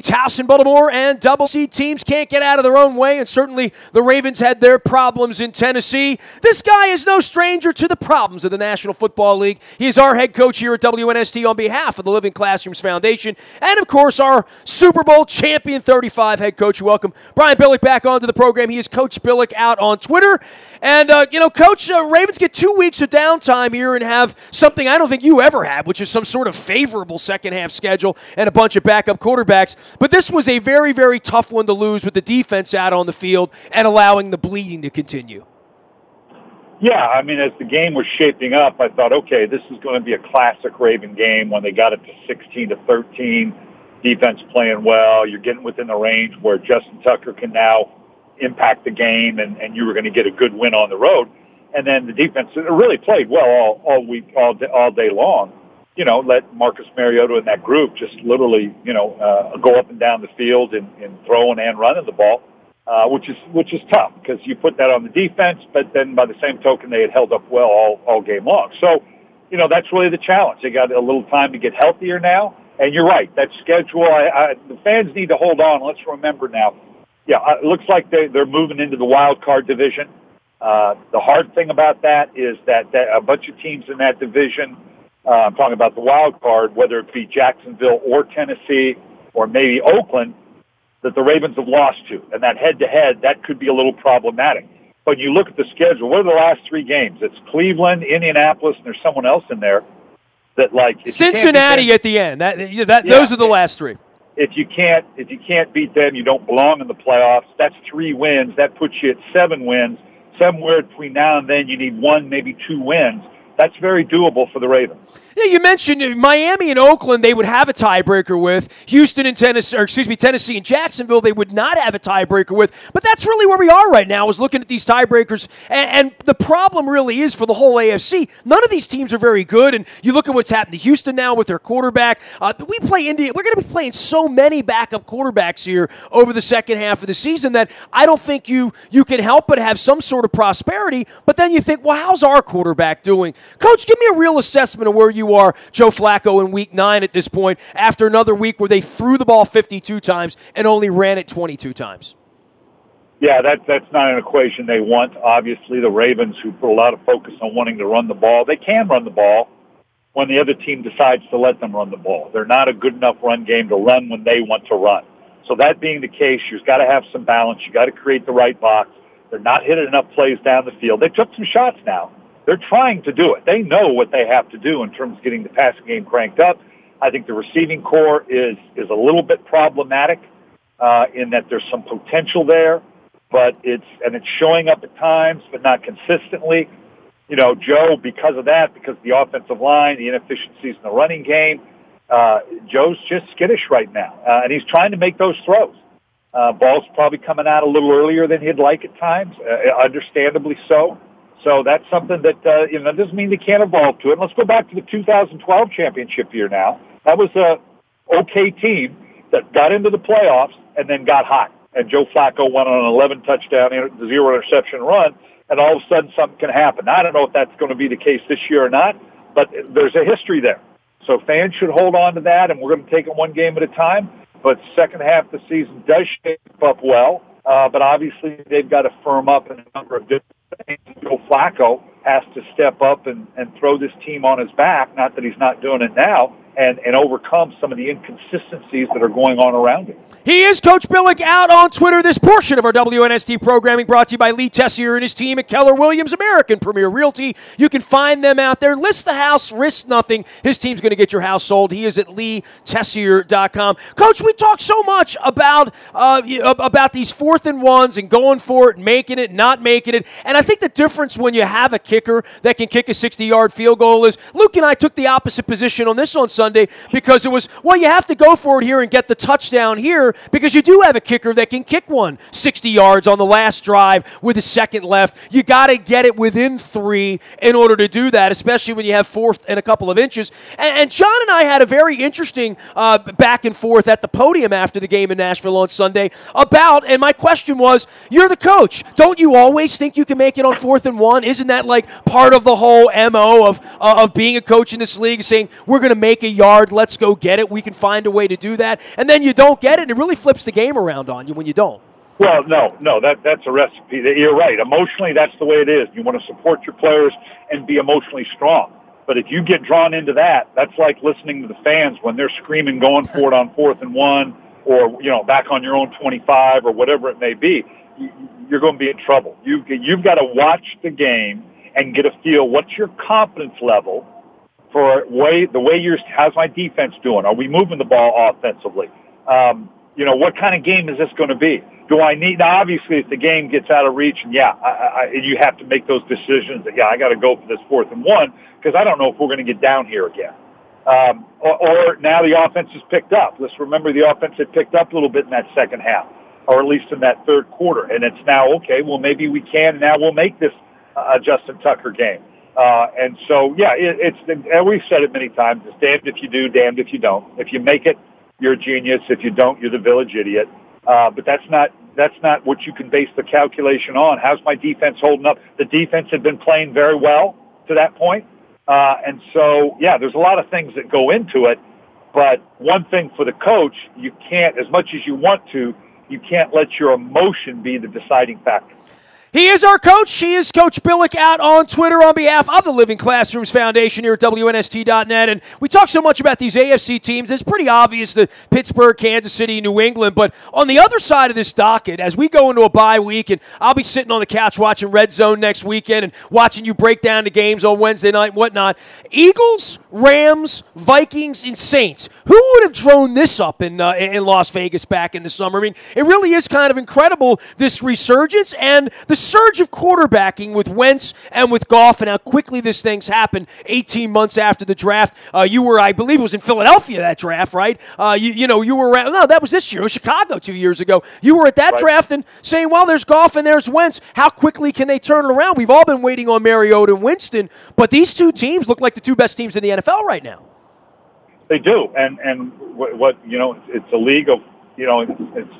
Ravens' house in Baltimore, and double-C teams can't get out of their own way, and certainly the Ravens had their problems in Tennessee. This guy is no stranger to the problems of the National Football League. He is our head coach here at WNST on behalf of the Living Classrooms Foundation, and, of course, our Super Bowl champion 35 head coach. Welcome Brian Billick back onto the program. He is Coach Billick out on Twitter. And, Coach, Ravens get 2 weeks of downtime here and have something I don't think you ever had, which is some sort of favorable second-half schedule and a bunch of backup quarterbacks. But this was a very, very tough one to lose with the defense out on the field and allowing the bleeding to continue. Yeah, I mean, as the game was shaping up, I thought, okay, this is going to be a classic Raven game when they got it to 16-13, defense playing well. You're getting within the range where Justin Tucker can now impact the game, and you were going to get a good win on the road. And then the defense really played well all week, all day long. Let Marcus Mariota and that group just literally, go up and down the field and throwing and running the ball, which is tough because you put that on the defense, but then by the same token, they had held up well all game long. So, that's really the challenge. They got a little time to get healthier now. And you're right, that schedule, the fans need to hold on. Let's remember now. Yeah, it looks like they're moving into the wild card division. The hard thing about that is that a bunch of teams in that division, I'm talking about the wild card, whether it be Jacksonville or Tennessee or maybe Oakland, that the Ravens have lost to. And that head-to-head, that could be a little problematic. But you look at the schedule, what are the last 3 games? It's Cleveland, Indianapolis, and there's someone else in there that, like... Cincinnati at the end. Those are the last 3. If you can't beat them, you don't belong in the playoffs. That's 3 wins. That puts you at 7 wins. Somewhere between now and then, you need 1, maybe 2 wins. That's very doable for the Ravens. Yeah, you mentioned Miami and Oakland they would have a tiebreaker with. Houston and Tennessee and Jacksonville they would not have a tiebreaker with. But that's really where we are right now is looking at these tiebreakers. And the problem really is for the whole AFC, none of these teams are very good. And you look at what's happened to Houston now with their quarterback. We play India. We're going to be playing so many backup quarterbacks here over the second half of the season that I don't think you can help but have some sort of prosperity. But then you think, well, how's our quarterback doing? Coach, give me a real assessment of where you are, Joe Flacco, in Week 9 at this point, after another week where they threw the ball 52 times and only ran it 22 times. Yeah, that's not an equation they want. Obviously, the Ravens, who put a lot of focus on wanting to run the ball, they can run the ball when the other team decides to let them run the ball. They're not a good enough run game to run when they want to run. So that being the case, you've got to have some balance. You've got to create the right box. They're not hitting enough plays down the field. They took some shots now. They're trying to do it. They know what they have to do in terms of getting the passing game cranked up. I think the receiving core is a little bit problematic in that there's some potential there, but it's showing up at times, but not consistently. Joe, because of that, because of the offensive line, the inefficiencies in the running game, Joe's just skittish right now, and he's trying to make those throws. Ball's probably coming out a little earlier than he'd like at times, understandably so. So that's something that, doesn't mean they can't evolve to it. Let's go back to the 2012 championship year now. That was a okay team that got into the playoffs and then got hot. And Joe Flacco went on an 11-touchdown, 0-interception run, and all of a sudden something can happen. I don't know if that's going to be the case this year or not, but there's a history there. So fans should hold on to that, and we're going to take it one game at a time. But second half of the season does shape up well, but obviously they've got to firm up in a number of different things. Joe Flacco has to step up and throw this team on his back, not that he's not doing it now, and overcome some of the inconsistencies that are going on around him. He is Coach Billick out on Twitter. This portion of our WNST programming brought to you by Lee Tessier and his team at Keller Williams American Premier Realty. You can find them out there. List the house, risk nothing. His team's going to get your house sold. He is at LeeTessier.com. Coach, we talk so much about these 4th and 1s and going for it, making it, not making it. And I think the difference when you have a kicker that can kick a 60-yard field goal is Luke and I took the opposite position on this on Sunday because it was, well, you have to go for it here and get the touchdown here because you do have a kicker that can kick one 60 yards on the last drive with a second left. You got to get it within 3 in order to do that, especially when you have 4th and a couple of inches. And John and I had a very interesting back and forth at the podium after the game in Nashville on Sunday and my question was, you're the coach. Don't you always think you can make it on 4th and 1? Isn't that like part of the whole MO of being a coach in this league, saying we're going to make a yard, let's go get it. We can find a way to do that. And then you don't get it, and it really flips the game around on you when you don't. Well, no, that's a recipe. You're right. Emotionally, that's the way it is. You want to support your players and be emotionally strong. But if you get drawn into that, that's like listening to the fans when they're screaming, going for it on 4th and 1, or back on your own 25 or whatever it may be. You're going to be in trouble. You've got to watch the game and get a feel. What's your confidence level for how's my defense doing? Are we moving the ball offensively? What kind of game is this going to be? Do I need, now obviously if the game gets out of reach, and you have to make those decisions that, I got to go for this 4th and 1 because I don't know if we're going to get down here again. Or now the offense has picked up. Let's remember the offense had picked up a little bit in that second half, or at least in that third quarter. And it's now, okay, well, maybe we can. Now we'll make this a Justin Tucker game. And so, and we've said it many times, it's damned if you do, damned if you don't. If you make it, you're a genius. If you don't, you're the village idiot. But that's not what you can base the calculation on. How's my defense holding up? The defense had been playing very well to that point. And so, there's a lot of things that go into it. But one thing for the coach, you can't, as much as you want to, you can't let your emotion be the deciding factor. He is our coach. She is Coach Billick out on Twitter on behalf of the Living Classrooms Foundation here at WNST.net. And we talk so much about these AFC teams. It's pretty obvious that Pittsburgh, Kansas City, New England. But on the other side of this docket, as we go into a bye week, and I'll be sitting on the couch watching Red Zone next weekend and watching you break down the games on Wednesday night and whatnot. Eagles, Rams, Vikings, and Saints. Who would have drawn this up in Las Vegas back in the summer? I mean, it really is kind of incredible, this resurgence and the surge of quarterbacking with Wentz and with Goff, and how quickly this thing's happened 18 months after the draft. You were, I believe it was in Philadelphia, that draft, right? You were around. No, that was this year. It was Chicago 2 years ago. You were at that draft and saying, well, there's Goff and there's Wentz. How quickly can they turn it around? We've all been waiting on Mariota and Winston, but these two teams look like the two best teams in the NFL right now. They do, and what it's a league of, it's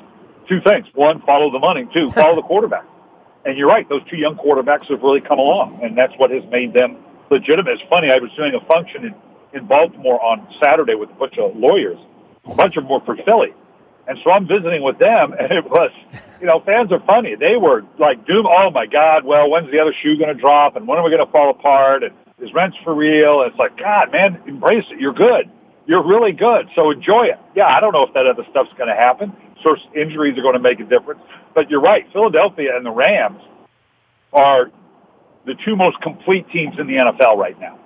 two things. One, follow the money. Two, follow the quarterback. And you're right, those two young quarterbacks have really come along, and that's what has made them legitimate. It's funny, I was doing a function in Baltimore on Saturday with a bunch of lawyers. A bunch of them were for Philly. And so I'm visiting with them, and it was, fans are funny. They were like, oh, my God, well, when's the other shoe going to drop, and when are we going to fall apart, and is rent's for real? And it's like, God, man, embrace it. You're good. You're really good, so enjoy it. I don't know if that other stuff's going to happen. So injuries are going to make a difference. But you're right, Philadelphia and the Rams are the two most complete teams in the NFL right now.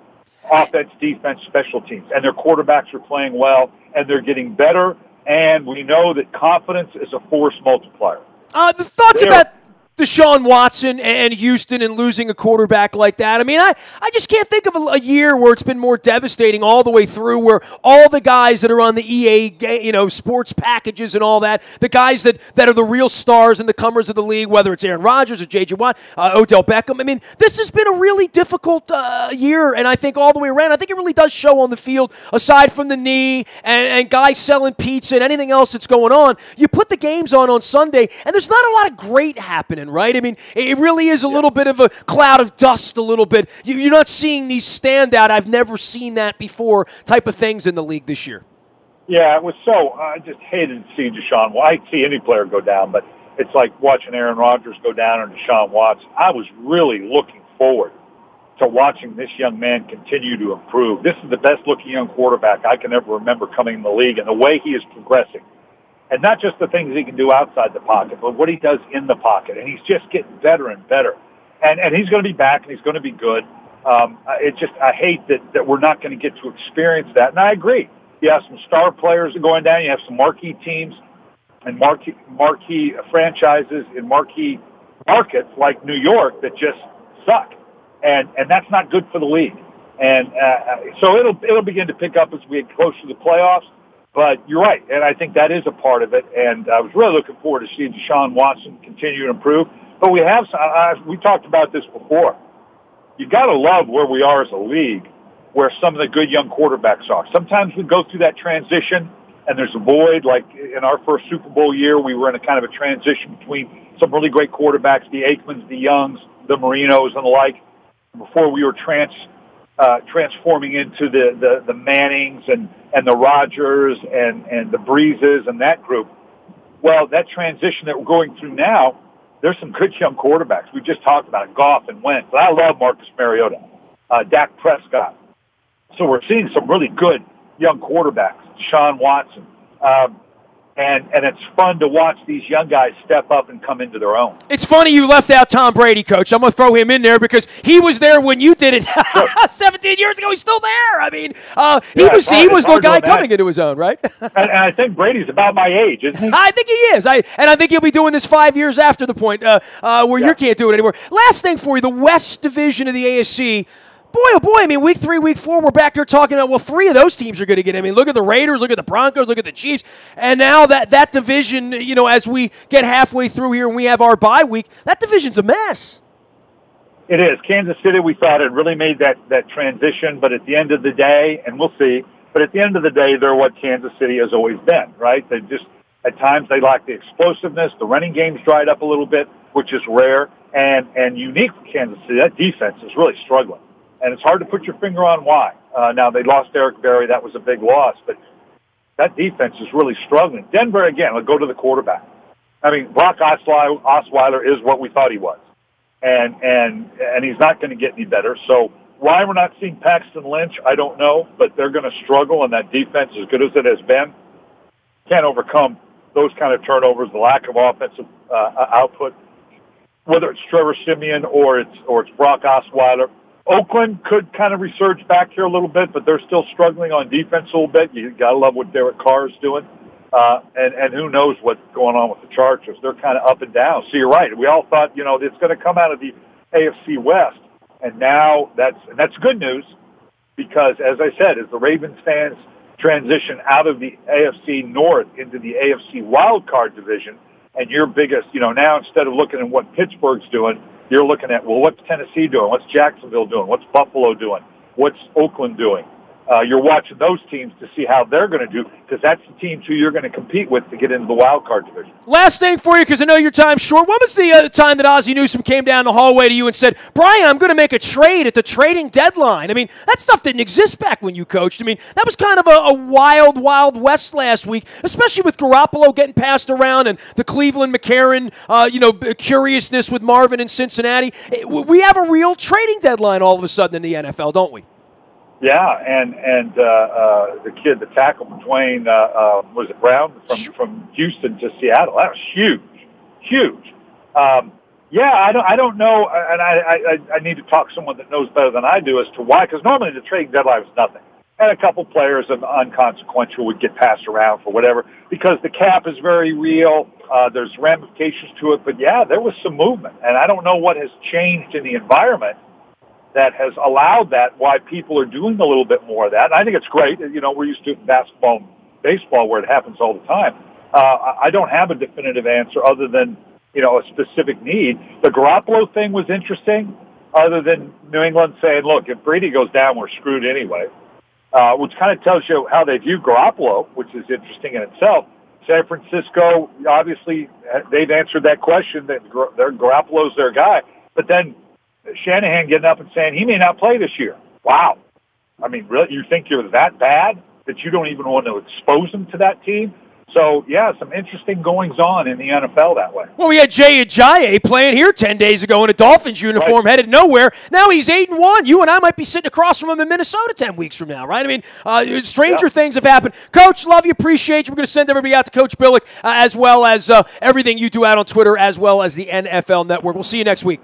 Offense, defense, special teams. And their quarterbacks are playing well, and they're getting better, and we know that confidence is a force multiplier. The thoughts about Deshaun Watson and Houston and losing a quarterback like that. I mean, I just can't think of a year where it's been more devastating all the way through, where all the guys that are on the EA, sports packages and all that, the guys that are the real stars and the comers of the league, whether it's Aaron Rodgers or J.J. Watt, Odell Beckham. I mean, this has been a really difficult year, and I think all the way around, I think it really does show on the field, aside from the knee and guys selling pizza and anything else that's going on. You put the games on Sunday, and there's not a lot of great happening, right? I mean, it really is a little bit of a cloud of dust a little bit. You're not seeing these standout, I've never seen that before type of things in the league this year. Yeah, it was I just hated to see Deshaun. Well, I see any player go down, but it's like watching Aaron Rodgers go down or Deshaun Watson. I was really looking forward to watching this young man continue to improve. This is the best-looking young quarterback I can ever remember coming in the league, and the way he is progressing. And not just the things he can do outside the pocket, but what he does in the pocket. And he's just getting better and better. And he's going to be back, and he's going to be good. I hate that we're not going to get to experience that. And I agree. You have some star players going down. You have some marquee teams and marquee franchises in marquee markets like New York that just suck. And that's not good for the league. And so it'll begin to pick up as we get closer to the playoffs. But you're right, and I think that is a part of it. And I was really looking forward to seeing Deshaun Watson continue to improve. But we talked about this before. You got to love where we are as a league, where some of the good young quarterbacks are. Sometimes we go through that transition, and there's a void. Like in our first Super Bowl year, we were in a kind of a transition between some really great quarterbacks, the Aikmans, the Youngs, the Marinos, and the like, before we were transforming into the Mannings and the Rodgers and the Breezes and that group. Well, that transition that we're going through now, there's some good young quarterbacks. We just talked about it, Goff and Wentz. I love Marcus Mariota, Dak Prescott. So we're seeing some really good young quarterbacks, Deshaun Watson. And it's fun to watch these young guys step up and come into their own. It's funny you left out Tom Brady, Coach. I'm going to throw him in there because he was there when you did it 17 years ago. He's still there. I mean, he was the guy coming into his own, right? and I think Brady's about my age, isn't he? I think he is. I think he'll be doing this 5 years after the point where you can't do it anymore. Last thing for you, the West Division of the AFC. Boy, oh boy, I mean, week 3, week 4, we're back there talking about, well, 3 of those teams are going to get. I mean, look at the Raiders, look at the Broncos, look at the Chiefs. And now that division, you know, as we get halfway through here and we have our bye week, that division's a mess. It is. Kansas City, we thought, had really made that transition, but at the end of the day, and we'll see, but at the end of the day, they're what Kansas City has always been, right? They just, at times, they lack the explosiveness. The running game's dried up a little bit, which is rare and unique for Kansas City. That defense is really struggling. And it's hard to put your finger on why. Now, they lost Eric Berry. That was a big loss. But that defense is really struggling. Denver, again, let's go to the quarterback. I mean, Brock Osweiler is what we thought he was. And he's not going to get any better. So why we're not seeing Paxton Lynch, I don't know. But they're going to struggle, and that defense, as good as it has been, can't overcome those kind of turnovers, the lack of offensive output, whether it's Trevor Siemian or it's Brock Osweiler. Oakland could kind of resurge back here a little bit, but they're still struggling on defense a little bit. You got to love what Derek Carr is doing. And who knows what's going on with the Chargers. They're kind of up and down. So you're right. We all thought, you know, it's going to come out of the AFC West. And now that's good news because, as I said, as the Ravens fans transition out of the AFC North into the AFC wildcard division, and your biggest, you know, now instead of looking at what Pittsburgh's doing, you're looking at, well, what's Tennessee doing? What's Jacksonville doing? What's Buffalo doing? What's Oakland doing? You're watching those teams to see how they're going to do because that's the teams who you're going to compete with to get into the wild card division. Last thing for you, because I know your time's short. When was the time that Ozzie Newsome came down the hallway to you and said, Brian, I'm going to make a trade at the trading deadline? I mean, that stuff didn't exist back when you coached. I mean, that was kind of a wild, wild west last week, especially with Garoppolo getting passed around and the Cleveland McCarron, curiousness with Marvin in Cincinnati. We have a real trading deadline all of a sudden in the NFL, don't we? Yeah, and the kid, the tackle between was it Brown from Houston to Seattle? That was huge. I don't know, and I need to talk to someone that knows better than I do as to why. Because normally the trading deadline was nothing, and a couple players of unconsequential would get passed around for whatever because the cap is very real. There's ramifications to it, but yeah, there was some movement, and I don't know what has changed in the environment that has allowed that, why people are doing a little bit more of that. And I think it's great. You know, we're used to basketball and baseball where it happens all the time. I don't have a definitive answer other than, you know, a specific need. The Garoppolo thing was interesting other than New England saying, look, if Brady goes down, we're screwed anyway, which kind of tells you how they view Garoppolo, which is interesting in itself. San Francisco, obviously, they've answered that question that Garoppolo's their guy. But then Shanahan getting up and saying he may not play this year. Wow. I mean, really, you think you're that bad that you don't even want to expose him to that team? So, yeah, some interesting goings-on in the NFL that way. Well, we had Jay Ajayi playing here 10 days ago in a Dolphins uniform, headed nowhere. Now he's 8-1. You and I might be sitting across from him in Minnesota 10 weeks from now, right? I mean, stranger things have happened. Coach, love you, appreciate you. We're going to send everybody out to Coach Billick as well as everything you do out on Twitter as well as the NFL Network. We'll see you next week.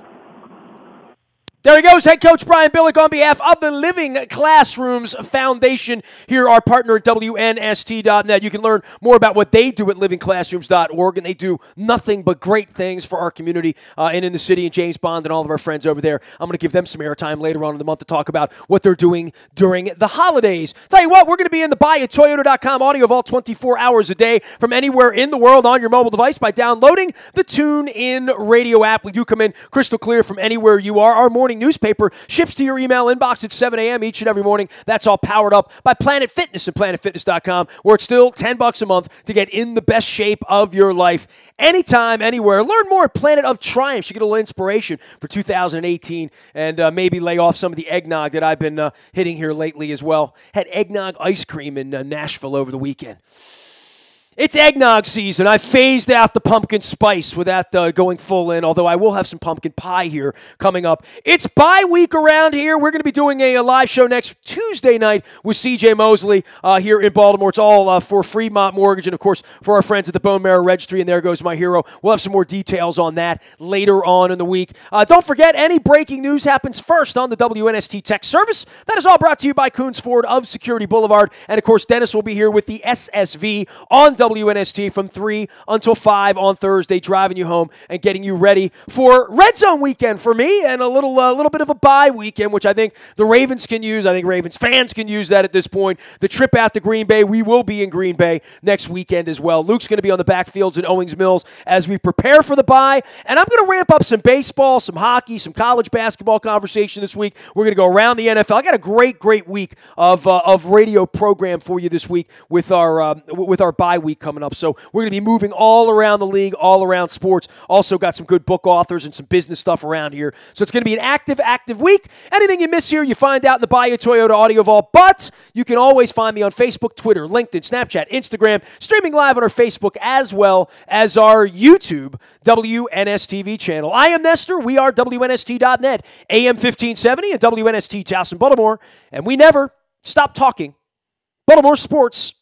There he goes, head coach Brian Billick on behalf of the Living Classrooms Foundation. Here, our partner at WNST.net. You can learn more about what they do at livingclassrooms.org, and they do nothing but great things for our community and in the city, and James Bond and all of our friends over there. I'm going to give them some airtime later on in the month to talk about what they're doing during the holidays. Tell you what, we're going to be in the buyatoyota.com audio vault 24 hours a day from anywhere in the world on your mobile device by downloading the TuneIn Radio app. We do come in crystal clear from anywhere you are. Our morning morning newspaper ships to your email inbox at 7 a.m. each and every morning. That's all powered up by Planet Fitness and PlanetFitness.com, where it's still $10 a month to get in the best shape of your life. Anytime, anywhere. Learn more at Planet of Triumph. You get a little inspiration for 2018 and maybe lay off some of the eggnog that I've been hitting here lately as well. Had eggnog ice cream in Nashville over the weekend. It's eggnog season. I phased out the pumpkin spice without going full in, although I will have some pumpkin pie here coming up. It's bye week around here. We're going to be doing a live show next Tuesday night with CJ Mosley here in Baltimore. It's all for Fremont Mortgage and, of course, for our friends at the Bone Marrow Registry, and there goes my hero. We'll have some more details on that later on in the week. Don't forget, any breaking news happens first on the WNST Tech Service. That is all brought to you by Coons Ford of Security Boulevard. And, of course, Dennis will be here with the SSV on WNST from 3 until 5 on Thursday, driving you home and getting you ready for Red Zone weekend for me and a little bit of a bye weekend, which I think the Ravens can use. I think Ravens fans can use that at this point. The trip out to Green Bay, we will be in Green Bay next weekend as well. Luke's going to be on the backfields at Owings Mills as we prepare for the bye, and I'm going to ramp up some baseball, some hockey, some college basketball conversation this week. We're going to go around the NFL. I got a great week of radio program for you this week with our bye week coming up. So we're going to be moving all around the league, all around sports. Also got some good book authors and some business stuff around here. So it's going to be an active week. Anything you miss here, you find out in the Bayou Toyota Audio Vault. But you can always find me on Facebook, Twitter, LinkedIn, Snapchat, Instagram, streaming live on our Facebook as well as our YouTube WNSTV channel. I am Nestor. We are WNST.net, AM 1570 and WNST Towson, Baltimore. And we never stop talking Baltimore sports.